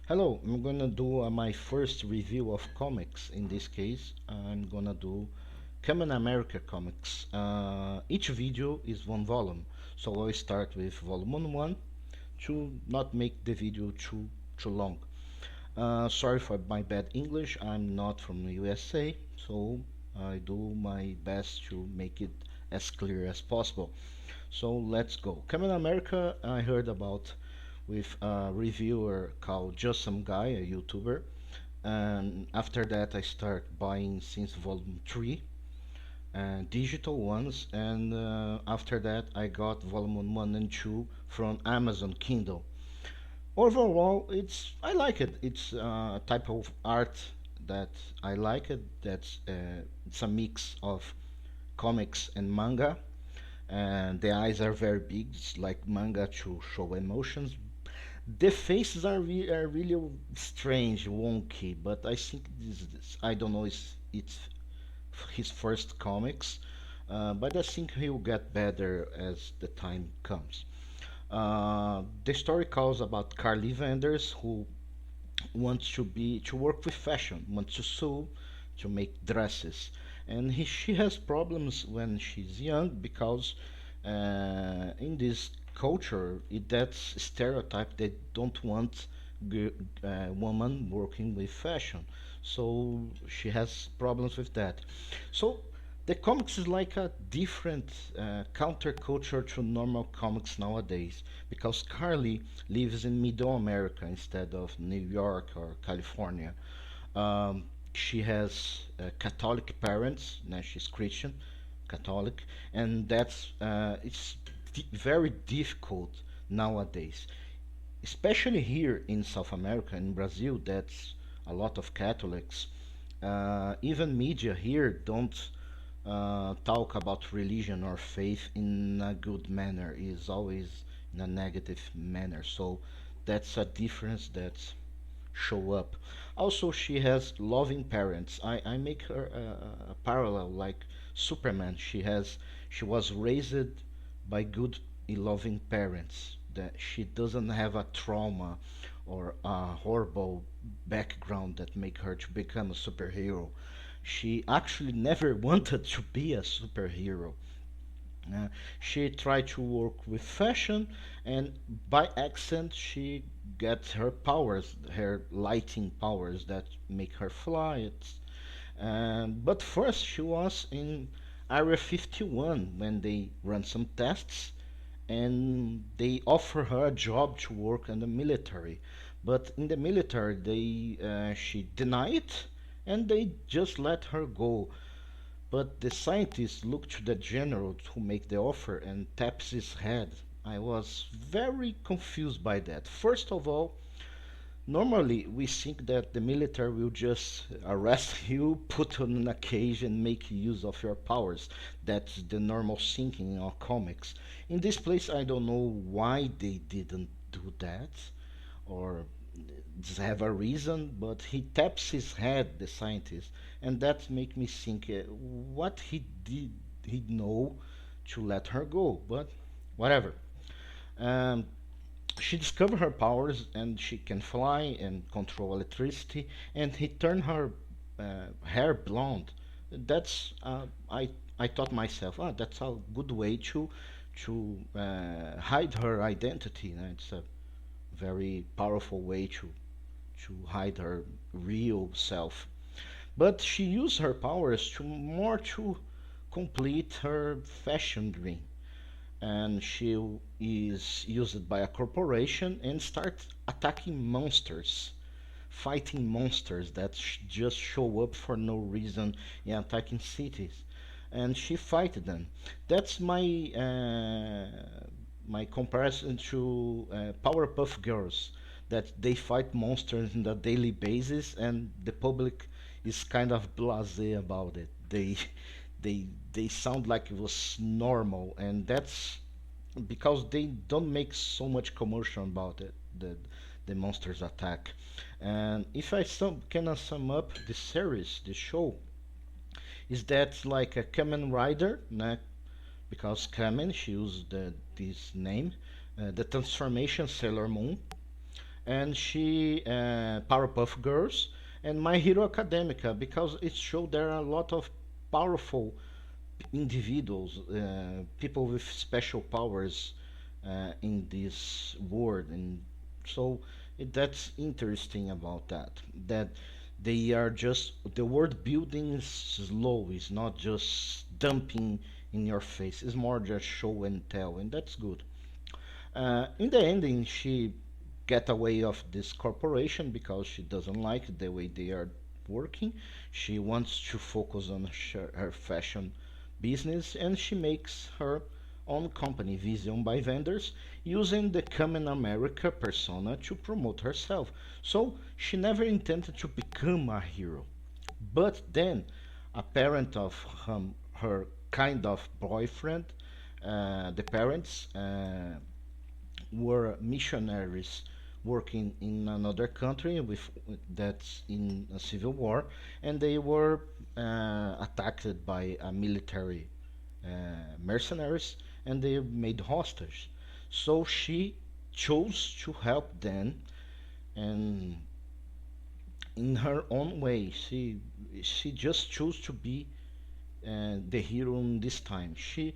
Hello, I'm gonna do my first review of comics. In this case, I'm gonna do Kamen America comics. Each video is one volume, so I'll start with volume 1 to not make the video too long. Sorry for my bad English, I'm not from the USA, so I do my best to make it as clear as possible. So let's go. Kamen America, I heard about with a reviewer called Just Some Guy, a YouTuber, and after that I start buying since volume 3 digital ones, and after that I got volume 1 and 2 from Amazon Kindle. Overall, I like it. It's a type of art that I like it. It's a mix of comics and manga, and the eyes are very big. It's like manga to show emotions. The faces are really strange, wonky, but I think I don't know, it's his first comics, but I think he will get better as the time comes. The story calls about Carly Vanders who wants to work with fashion, wants to sew, to make dresses, and she has problems when she's young because in this culture, that's stereotype. They don't want woman working with fashion, so she has problems with that. So the comics is like a different counterculture to normal comics nowadays because Carly lives in Middle America instead of New York or California. Um, she has Catholic parents. Now she's Christian, Catholic, and that's it's very difficult nowadays, especially here in South America, in Brazil. That's a lot of Catholics. Even media here don't talk about religion or faith in a good manner. Is always in a negative manner. So that's a difference that show up. Also, she has loving parents. I make her a parallel like Superman. She was raised by good, loving parents. That she doesn't have a trauma or a horrible background that make her to become a superhero. She actually never wanted to be a superhero. Uh, she tried to work with fashion, and by accident, she gets her powers, her lighting powers that make her fly. But first, she was in Area 51 when they run some tests, and they offer her a job to work in the military. But in the military, she denied it, and they just let her go. But the scientist looked to the general who make the offer and taps his head. I was very confused by that. First of all, normally we think that the military will just arrest you, put you in a cage, and make use of your powers. That's the normal thinking in our comics. In this place, I don't know why they didn't do that, or have a reason, but he taps his head, the scientist, and that make me think what he know to let her go, but whatever. Um, she discovered her powers and she can fly and control electricity, and he turned her hair blonde. That's I thought myself, that's a good way to hide her identity. It's a very powerful way to hide her real self. But she used her powers to more to complete her fashion dream. And she is used by a corporation and starts attacking monsters, fighting monsters that just show up for no reason and attacking cities. And she fighted them. That's my comparison to Powerpuff Girls, that they fight monsters on a daily basis, and the public is kind of blasé about it. They sound like it was normal, and that's because they don't make so much commotion about it. The monsters attack, and if I can sum up the series, the show, is that like a Kamen Rider, because Kamen, she used this name, the transformation Sailor Moon, and she Powerpuff Girls and My Hero Academia, because it showed there are a lot of powerful individuals, people with special powers in this world, and so that's interesting about that. That they are just the world building is slow. It's not just dumping in your face. It's more just show and tell, and that's good. In the ending, she get away of this corporation because she doesn't like the way they are working. She wants to focus on her fashion business, and she makes her own company, Vision by Vendors, using the Kamen America persona to promote herself. So she never intended to become a hero. But then, a parent of her kind of boyfriend, the parents were missionaries working in another country with that's in a civil war, and they were attacked by a military mercenaries, and they made hostage. So she chose to help them, and in her own way, she just chose to be the hero in this time. She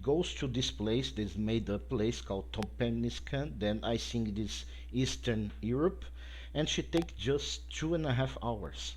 goes to this place, this made up place called Topeniskan. Then I think it is Eastern Europe, and she takes just 2.5 hours.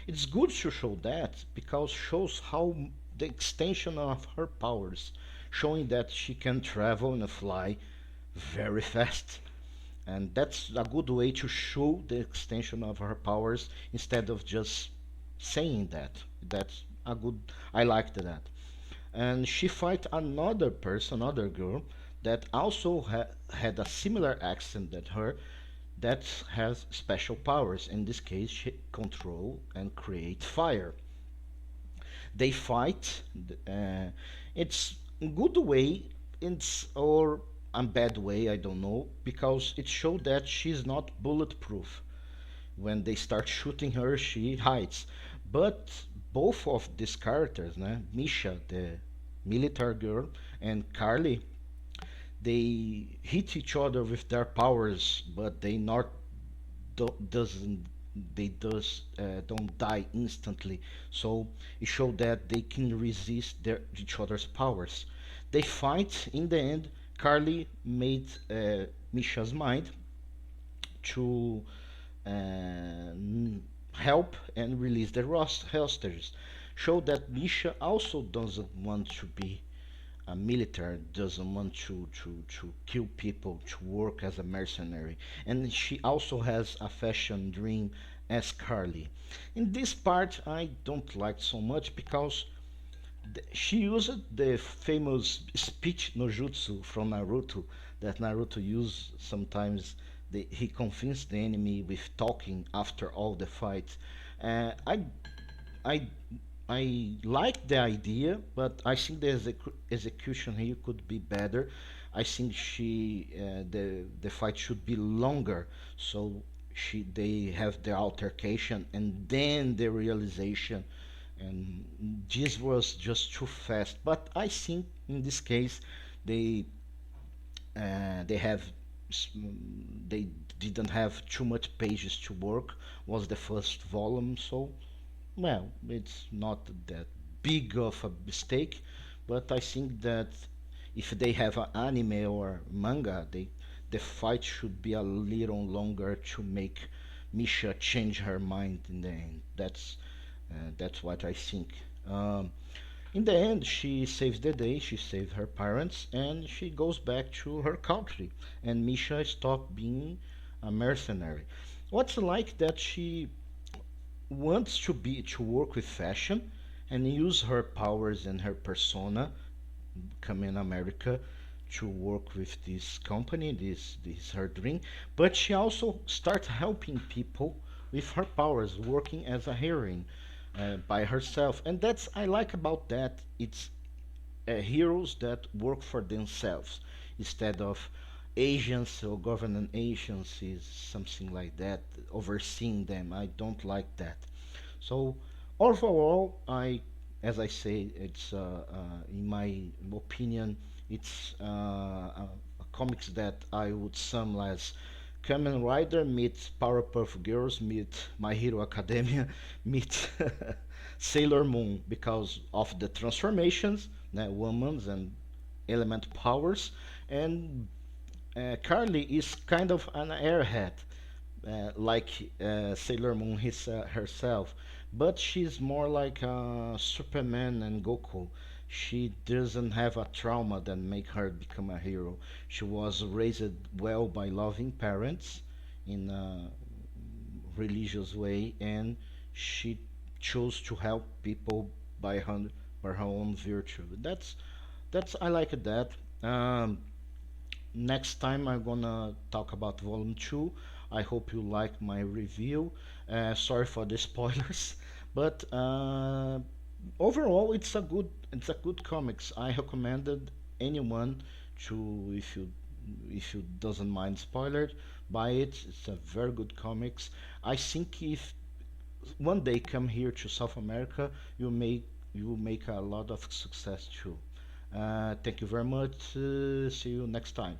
It's good to show that because shows how the extension of her powers, showing that she can travel and fly very fast, and that's a good way to show the extension of her powers instead of just saying that. That's a good. I liked that. And she fight another person, another girl that also had a similar accent that her, that has special powers. In this case, she control and create fire. They fight. Uh, it's a good way, it's or a bad way, I don't know, because it showed that she's not bulletproof. When they start shooting her, she hides. But both of these characters, né? Misha, the military girl, and Carly, they hit each other with their powers, but they not doesn't they does don't die instantly. So it showed that they can resist each other's powers. They fight. In the end, Carly made Misha's mind to uh, help and release the hostages. Show that Misha also doesn't want to be a military, doesn't want to kill people, to work as a mercenary. And she also has a fashion dream as Carly. In this part, I don't like so much because she used the famous speech no jutsu from Naruto that Naruto used sometimes. He convinced the enemy with talking after all the fights. Uh, I I I like the idea, but I think the execution here could be better. I think the fight should be longer, so they have the altercation and then the realization, and this was just too fast. But I think in this case they they have they didn't have too much pages to work. Was the first volume, so well, it's not that big of a mistake, but I think that if they have an anime or manga, the fight should be a little longer to make Misha change her mind in the end. That's what I think. In the end, she saves the day. She saves her parents, and she goes back to her country. And Misha stopped being a mercenary. What's like that she wants to work with fashion and use her powers and her persona, Kamen America, to work with this company. This her dream. But she also starts helping people with her powers, working as a heroine by herself, and that's I like about that. It's heroes that work for themselves instead of agents or government agencies, something like that, overseeing them. I don't like that. So overall, as I say, it's in my opinion, it's a comics that I would sum as Kamen Rider meets Powerpuff Girls meet My Hero Academia meet Sailor Moon because of the transformations, women's and element powers, and Carly is kind of an airhead, like Sailor Moon herself, but she's more like Superman and Goku. She doesn't have a trauma that make her become a hero. She was raised well by loving parents in a religious way, and she chose to help people by her own virtue. That's I like that. Um, Next time I'm gonna talk about volume 2. I hope you like my review. Sorry for the spoilers, but overall it's a good comics. I recommended anyone to if you doesn't mind spoilers, buy it. It's a very good comics. I think if one day come here to South America, you make a lot of success too. Thank you very much. See you next time.